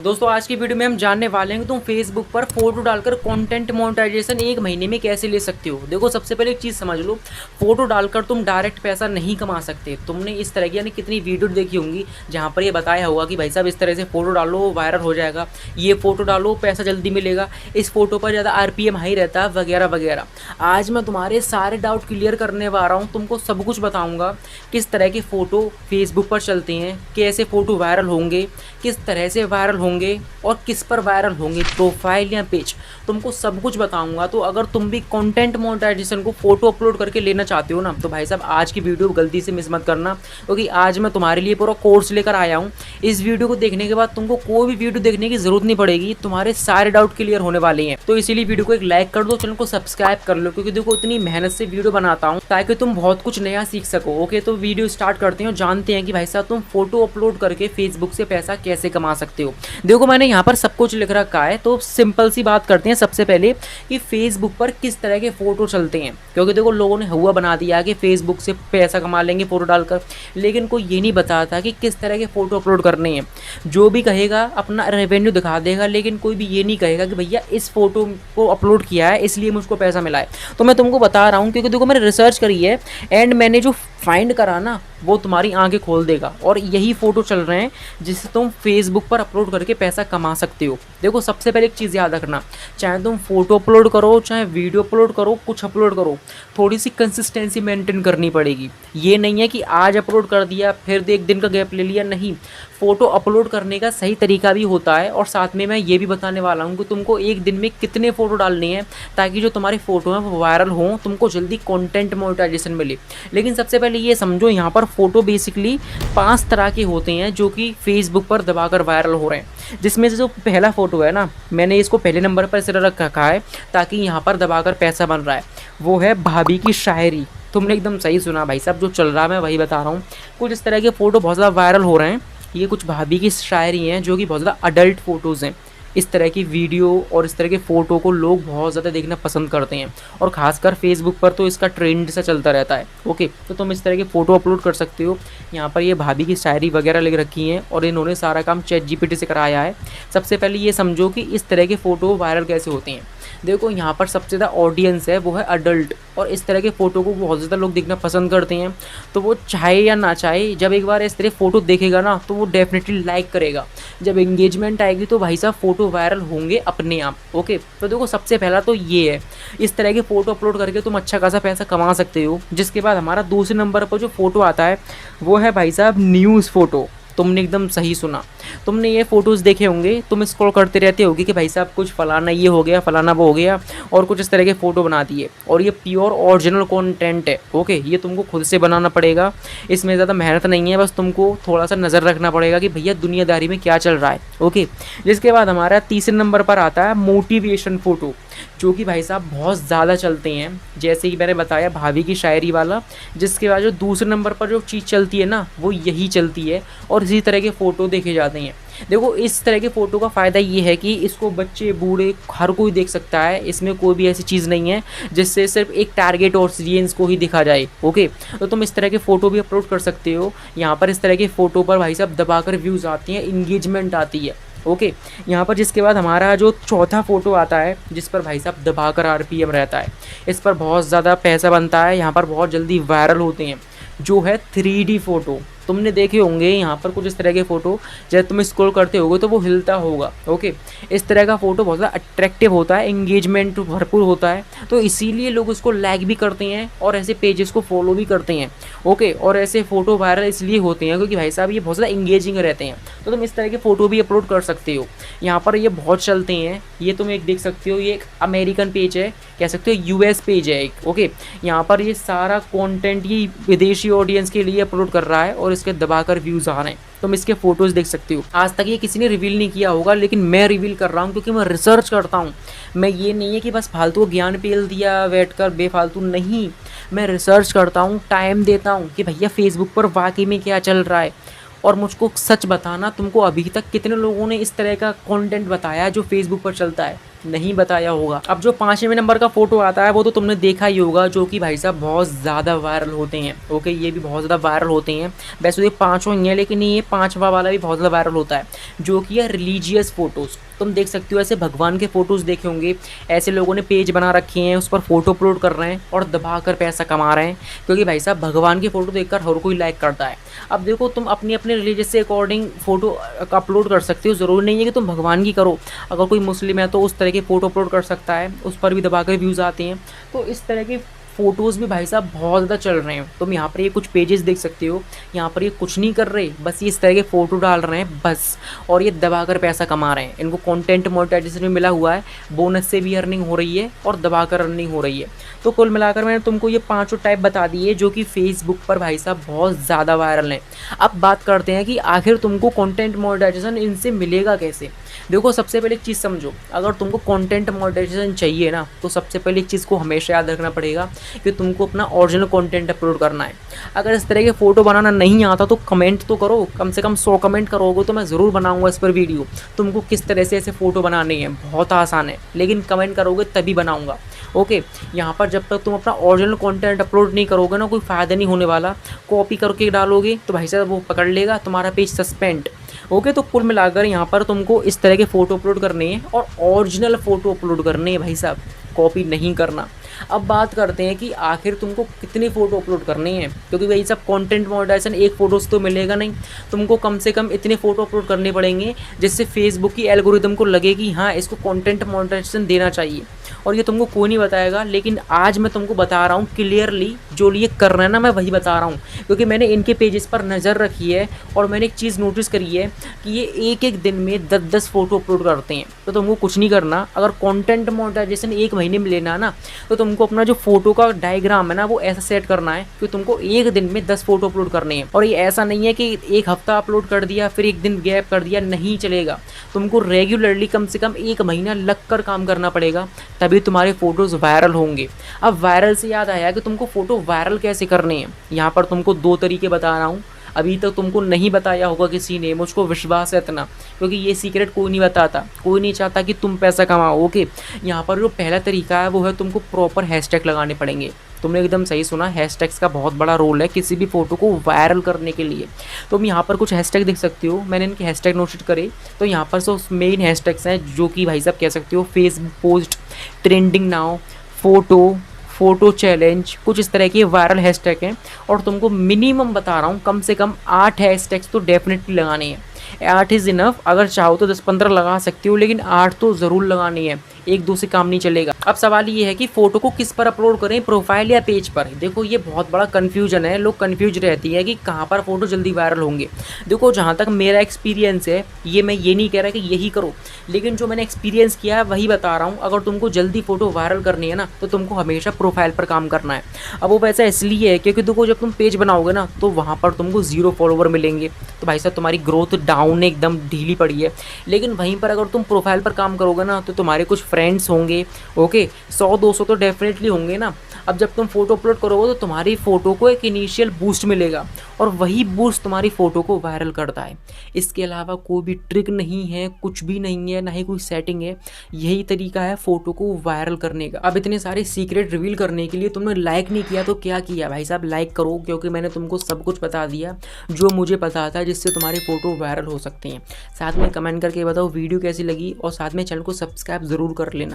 दोस्तों आज की वीडियो में हम जानने वाले हैं कि तुम फेसबुक पर फोटो डालकर कंटेंट मोनेटाइजेशन 1 महीने में कैसे ले सकते हो। देखो सबसे पहले एक चीज़ समझ लो, फोटो डालकर तुम डायरेक्ट पैसा नहीं कमा सकते। तुमने इस तरह की यानी कितनी वीडियो देखी होंगी जहाँ पर ये बताया होगा कि भाई साहब इस तरह से फोटो डालो वायरल हो जाएगा, ये फोटो डालो पैसा जल्दी मिलेगा, इस फोटो पर ज़्यादा RPM हाई रहता है वगैरह वगैरह। आज मैं तुम्हारे सारे डाउट क्लियर करने वाला हूँ, तुमको सब कुछ बताऊँगा किस तरह के फ़ोटो फेसबुक पर चलते हैं, कैसे फ़ोटो वायरल होंगे, किस तरह से वायरल होंगे और किस पर वायरल होंगे, प्रोफाइल या पेज, तुमको सब कुछ बताऊंगा। तो अगर तुम भी कंटेंट मोनेटाइजेशन को फोटो अपलोड करके लेना चाहते हो ना, तो भाई साहब आज की वीडियो गलती से मिस मत करना, क्योंकि आज मैं तुम्हारे लिए पूरा कोर्स लेकर आया हूँ। इस वीडियो को देखने के बाद तुमको कोई भी वीडियो देखने की जरूरत नहीं पड़ेगी, तुम्हारे सारे डाउट क्लियर होने वाले हैं। तो इसीलिए वीडियो को एक लाइक कर दो, चैनल को सब्सक्राइब कर लो, क्योंकि देखो इतनी मेहनत से वीडियो बनाता हूँ ताकि तुम बहुत कुछ नया सीख सको। ओके, तो वीडियो स्टार्ट करते हैं, जानते हैं कि भाई साहब तुम फोटो अपलोड करके फेसबुक से पैसा कैसे कमा सकते हो। देखो मैंने यहाँ पर सब कुछ लिख रखा है, तो सिंपल सी बात करते हैं सबसे पहले कि फेसबुक पर किस तरह के फ़ोटो चलते हैं। क्योंकि देखो लोगों ने हुआ बना दिया कि फेसबुक से पैसा कमा लेंगे फ़ोटो डालकर, लेकिन कोई ये नहीं बताता कि किस तरह के फ़ोटो अपलोड करने हैं। जो भी कहेगा अपना रेवेन्यू दिखा देगा, लेकिन कोई भी ये नहीं कहेगा कि भैया इस फ़ोटो को अपलोड किया है इसलिए मुझको पैसा मिला है। तो मैं तुमको बता रहा हूँ, क्योंकि देखो मैंने रिसर्च करी है एंड मैंने जो फाइंड करा ना वो तुम्हारी आंखें खोल देगा। और यही फ़ोटो चल रहे हैं जिससे तुम फेसबुक पर अपलोड करके पैसा कमा सकते हो। देखो सबसे पहले एक चीज़ याद रखना, चाहे तुम फोटो अपलोड करो चाहे वीडियो अपलोड करो, कुछ अपलोड करो, थोड़ी सी कंसिस्टेंसी मेंटेन करनी पड़ेगी। ये नहीं है कि आज अपलोड कर दिया फिर एक दिन का गैप ले लिया, नहीं। फ़ोटो अपलोड करने का सही तरीका भी होता है, और साथ में मैं ये भी बताने वाला हूँ कि तुमको एक दिन में कितने फ़ोटो डालने हैं ताकि जो तुम्हारी फ़ोटो हैं वो वायरल हों, तुमको जल्दी कंटेंट मोनेटाइजेशन मिले। लेकिन सबसे पहले ये समझो, यहाँ पर फ़ोटो बेसिकली 5 तरह के होते हैं जो कि फेसबुक पर दबाकर वायरल हो रहे हैं। जिसमें से जो पहला फ़ोटो है ना, मैंने इसको पहले नंबर पर इसलिए रखा है ताकि यहाँ पर दबाकर पैसा बन रहा है, वो है भाभी की शायरी। तुमने एकदम सही सुना भाई साहब, जो चल रहा है मैं वही बता रहा हूँ। कुछ इस तरह के फ़ोटो बहुत ज़्यादा वायरल हो रहे हैं। ये कुछ भाभी की शायरी हैं जो कि बहुत ज़्यादा अडल्ट फ़ोटोज़ हैं। इस तरह की वीडियो और इस तरह के फ़ोटो को लोग बहुत ज़्यादा देखना पसंद करते हैं, और ख़ासकर फेसबुक पर तो इसका ट्रेंड सा चलता रहता है। ओके, तो तुम इस तरह के फ़ोटो अपलोड कर सकते हो। यहाँ पर ये भाभी की शायरी वगैरह लिख रखी हैं और इन्होंने सारा काम ChatGPT से कराया है। सबसे पहले ये समझो कि इस तरह के फ़ोटो वायरल कैसे होते हैं। देखो यहाँ पर सबसे ज़्यादा ऑडियंस है वो है अडल्ट, और इस तरह के फ़ोटो को बहुत ज़्यादा लोग देखना पसंद करते हैं। तो वो चाहे या ना चाहे, जब एक बार इस तरह फ़ोटो देखेगा ना तो वो डेफिनेटली लाइक करेगा। जब एंगेजमेंट आएगी तो भाई साहब फ़ोटो वायरल होंगे अपने आप। ओके, तो देखो सबसे पहला तो ये है, इस तरह के फ़ोटो अपलोड करके तुम अच्छा खासा पैसा कमा सकते हो। जिसके बाद हमारा दूसरे नंबर पर जो फ़ोटो आता है वो है भाई साहब न्यूज़ फ़ोटो। तुमने एकदम सही सुना, तुमने ये फ़ोटोज़ देखे होंगे, तुम स्क्रॉल करते रहते होगे कि भाई साहब कुछ फलाना ये हो गया, फलाना वो हो गया, और कुछ इस तरह के फ़ोटो बना दिए, और ये प्योर ओरिजिनल कंटेंट है। ओके, ये तुमको खुद से बनाना पड़ेगा, इसमें ज़्यादा मेहनत नहीं है, बस तुमको थोड़ा सा नज़र रखना पड़ेगा कि भैया दुनियादारी में क्या चल रहा है। ओके, जिसके बाद हमारा तीसरे नंबर पर आता है मोटिवेशन फ़ोटो, जो कि भाई साहब बहुत ज़्यादा चलते हैं, जैसे कि मैंने बताया भाभी की शायरी वाला। जिसके बाद जो दूसरे नंबर पर जो चीज़ चलती है ना वो यही चलती है, और इसी तरह के फ़ोटो देखे जाते हैं। देखो इस तरह के फ़ोटो का फ़ायदा ये है कि इसको बच्चे बूढ़े हर कोई देख सकता है, इसमें कोई भी ऐसी चीज़ नहीं है जिससे सिर्फ एक टारगेट ऑडियंस को ही दिखा जाए। ओके, तो तुम इस तरह के फ़ोटो भी अपलोड कर सकते हो। यहाँ पर इस तरह के फ़ोटो पर भाई साहब दबाकर व्यूज़ आती हैं, इंगेजमेंट आती है। ओके, यहाँ पर जिसके बाद हमारा जो चौथा फ़ोटो आता है जिस पर भाई साहब दबाकर RPM रहता है, इस पर बहुत ज़्यादा पैसा बनता है, यहाँ पर बहुत जल्दी वायरल होते हैं, जो है 3D फ़ोटो। तुमने देखे होंगे यहाँ पर कुछ इस तरह के फ़ोटो, जब तुम स्क्रॉल करते होगे तो वो हिलता होगा। ओके, इस तरह का फ़ोटो बहुत ज़्यादा अट्रैक्टिव होता है, एंगेजमेंट भरपूर होता है, तो इसीलिए लोग उसको लाइक भी करते हैं और ऐसे पेजेस को फॉलो भी करते हैं। ओके, और ऐसे फ़ोटो वायरल इसलिए होते हैं क्योंकि भाई साहब ये बहुत ज़्यादा इंगेजिंग रहते हैं। तो तुम इस तरह के फ़ोटो भी अपलोड कर सकते हो। यहाँ पर ये बहुत चलते हैं, ये तुम एक देख सकते हो, ये एक अमेरिकन पेज है, कह सकते हो US पेज है एक। ओके, यहाँ पर ये सारा कंटेंट ये विदेशी ऑडियंस के लिए अपलोड कर रहा है और इसके दबाकर व्यूज़ आ रहे हैं। तुम इसके फ़ोटोज़ देख सकते हो। आज तक ये किसी ने रिवील नहीं किया होगा, लेकिन मैं रिवील कर रहा हूँ क्योंकि मैं रिसर्च करता हूँ। मैं ये नहीं है कि बस फालतू ज्ञान पेल दिया बैठ कर बेफालतू, नहीं। मैं रिसर्च करता हूँ, टाइम देता हूँ कि भैया फेसबुक पर वाकई में क्या चल रहा है। और मुझको सच बताना, तुमको अभी तक कितने लोगों ने इस तरह का कंटेंट बताया जो फेसबुक पर चलता है। नहीं बताया होगा। अब जो 5वें नंबर का फोटो आता है वो तो तुमने देखा ही होगा, जो कि भाई साहब बहुत ज़्यादा वायरल होते हैं। ओके, ये भी बहुत ज़्यादा वायरल होते हैं। वैसे ये पाँचों ही हैं, लेकिन ये 5वां वाला भी बहुत ज़्यादा वायरल होता है, जो कि है रिलीजियस फोटोज़। तुम देख सकते हो ऐसे भगवान के फोटोज़ देखे होंगे, ऐसे लोगों ने पेज बना रखे हैं, उस पर फोटो अपलोड कर रहे हैं और दबा कर पैसा कमा रहे हैं, क्योंकि भाई साहब भगवान की फ़ोटो देखकर हर कोई लाइक करता है। अब देखो, तुम अपनी अपने रिलीजियस से अकॉर्डिंग फ़ोटो अपलोड कर सकते हो, ज़रूरी नहीं है कि तुम भगवान की करो। अगर कोई मुस्लिम है तो उस तरह की फ़ोटो अपलोड कर सकता है, उस पर भी दबा कर व्यूज़ आते हैं। तो इस तरह की फ़ोटोज़ भी भाई साहब बहुत ज़्यादा चल रहे हैं। तुम यहाँ पर ये कुछ पेजेस देख सकते हो, यहाँ पर ये कुछ नहीं कर रहे, बस ये इस तरह के फ़ोटो डाल रहे हैं बस, और ये दबाकर पैसा कमा रहे हैं। इनको कंटेंट मोनेटाइजेशन भी मिला हुआ है, बोनस से भी अर्निंग हो रही है और दबाकर अर्निंग हो रही है। तो कुल मिलाकर मैंने तुमको ये पाँचों टाइप बता दिए, जो कि फेसबुक पर भाई साहब बहुत ज़्यादा वायरल हैं। अब बात करते हैं कि आखिर तुमको कंटेंट मोनेटाइजेशन इनसे मिलेगा कैसे। देखो, सबसे पहले एक चीज़ समझो, अगर तुमको कंटेंट मोनेटाइजेशन चाहिए ना, तो सबसे पहले एक चीज़ को हमेशा याद रखना पड़ेगा कि तुमको अपना ओरिजिनल कंटेंट अपलोड करना है। अगर इस तरह के फ़ोटो बनाना नहीं आता तो कमेंट तो करो, कम से कम 100 कमेंट करोगे तो मैं ज़रूर बनाऊंगा इस पर वीडियो। तुमको किस तरह से ऐसे फ़ोटो बनाने हैं, बहुत आसान है, लेकिन कमेंट करोगे तभी बनाऊंगा। ओके, यहाँ पर जब तक तुम अपना ओरिजिनल कंटेंट अपलोड नहीं करोगे ना, कोई फ़ायदा नहीं होने वाला। कॉपी करके डालोगे तो भाई साहब वो पकड़ लेगा, तुम्हारा पेज सस्पेंड। ओके, तो कुल मिलाकर यहाँ पर तुमको इस तरह के फ़ोटो अपलोड करने हैं और ओरिजिनल फ़ोटो अपलोड करने हैं भाई साहब, कॉपी नहीं करना। अब बात करते हैं कि आखिर तुमको कितनी फ़ोटो अपलोड करनी है, क्योंकि भाई सब कंटेंट मोनेटाइजेशन एक फ़ोटो से तो मिलेगा नहीं। तुमको कम से कम इतने फ़ोटो अपलोड करने पड़ेंगे जिससे फेसबुक की एल्गोरिदम को लगे कि हाँ, इसको कंटेंट मोनेटाइजेशन देना चाहिए। और ये तुमको कोई नहीं बताएगा, लेकिन आज मैं तुमको बता रहा हूँ क्लियरली, जो ये कर रहे हैं ना मैं वही बता रहा हूँ, क्योंकि मैंने इनके पेजेस पर नज़र रखी है और मैंने एक चीज़ नोटिस करी है कि ये एक एक दिन में 10-10 फ़ोटो अपलोड करते हैं। तो तुमको कुछ नहीं करना, अगर कंटेंट मोनेटाइजेशन 1 महीने में लेना है ना, तो तुमको अपना जो फोटो का डायग्राम है ना वो ऐसा सेट करना है कि तुमको एक दिन में 10 फोटो अपलोड करने हैं। और ये ऐसा नहीं है कि एक हफ्ता अपलोड कर दिया फिर एक दिन गैप कर दिया, नहीं चलेगा। तुमको रेगुलरली कम से कम 1 महीना लग कर काम करना पड़ेगा, तभी तुम्हारे फोटोज़ वायरल होंगे। अब वायरल से याद आया कि तुमको फ़ोटो वायरल कैसे करने हैं। यहाँ पर तुमको 2 तरीके बता रहा हूँ, अभी तक तुमको नहीं बताया होगा किसी ने, मुझको विश्वास है इतना, क्योंकि ये सीक्रेट कोई नहीं बताता, कोई नहीं चाहता कि तुम पैसा कमाओ। ओके, यहाँ पर जो पहला तरीका है वो है तुमको प्रॉपर हैशटैग लगाने पड़ेंगे। तुमने एकदम सही सुना, हैशटैग्स का बहुत बड़ा रोल है किसी भी फ़ोटो को वायरल करने के लिए। तुम यहाँ पर कुछ हैशटैग देख सकते हो, मैंने इनके हैशटैग नोट करे। तो यहाँ पर सो मेन हैशटैग्स हैं, जो कि भाई साहब कह सकते हो Facebook post, trending now, photo challenge, कुछ इस तरह के वायरल हैशटैग हैं। और तुमको मिनिमम बता रहा हूँ, कम से कम 8 हैशटैग्स तो डेफिनेटली लगाने हैं। 8 इज़ इनफ, अगर चाहो तो 10-15 लगा सकती हो, लेकिन 8 तो ज़रूर लगानी है, 1-2 से काम नहीं चलेगा। अब सवाल ये है कि फ़ोटो को किस पर अपलोड करें, प्रोफाइल या पेज पर। देखो, ये बहुत बड़ा कन्फ्यूजन है, लोग कन्फ्यूज रहती है कि कहाँ पर फ़ोटो जल्दी वायरल होंगे। देखो, जहाँ तक मेरा एक्सपीरियंस है, ये मैं ये नहीं कह रहा कि यही करो, लेकिन जो मैंने एक्सपीरियंस किया है वही बता रहा हूँ। अगर तुमको जल्दी फ़ोटो वायरल करनी है ना, तो तुमको हमेशा प्रोफाइल पर काम करना है। अब वो वैसा इसलिए है क्योंकि देखो, जब तुम पेज बनाओगे ना, तो वहाँ पर तुमको 0 फॉलोवर मिलेंगे, तो भाई साहब तुम्हारी ग्रोथ डाउन है, एकदम ढीली पड़ी है। लेकिन वहीं पर अगर तुम प्रोफाइल पर काम करोगे ना, तो तुम्हारे कुछ फ्रेंड्स होंगे। ओके, 100-200 तो डेफिनेटली होंगे ना। अब जब तुम फोटो अपलोड करोगे तो तुम्हारी फ़ोटो को एक इनिशियल बूस्ट मिलेगा, और वही बूस्ट तुम्हारी फ़ोटो को वायरल करता है। इसके अलावा कोई भी ट्रिक नहीं है, कुछ भी नहीं है, ना ही कोई सेटिंग है, यही तरीका है फ़ोटो को वायरल करने का। अब इतने सारे सीक्रेट रिवील करने के लिए तुमने लाइक नहीं किया तो क्या किया भाई साहब, लाइक करो, क्योंकि मैंने तुमको सब कुछ बता दिया जो मुझे पता था, जिससे तुम्हारी फ़ोटो वायरल हो सकती हैं। साथ में कमेंट करके बताओ वीडियो कैसी लगी, और साथ में चैनल को सब्सक्राइब ज़रूर कर लेना।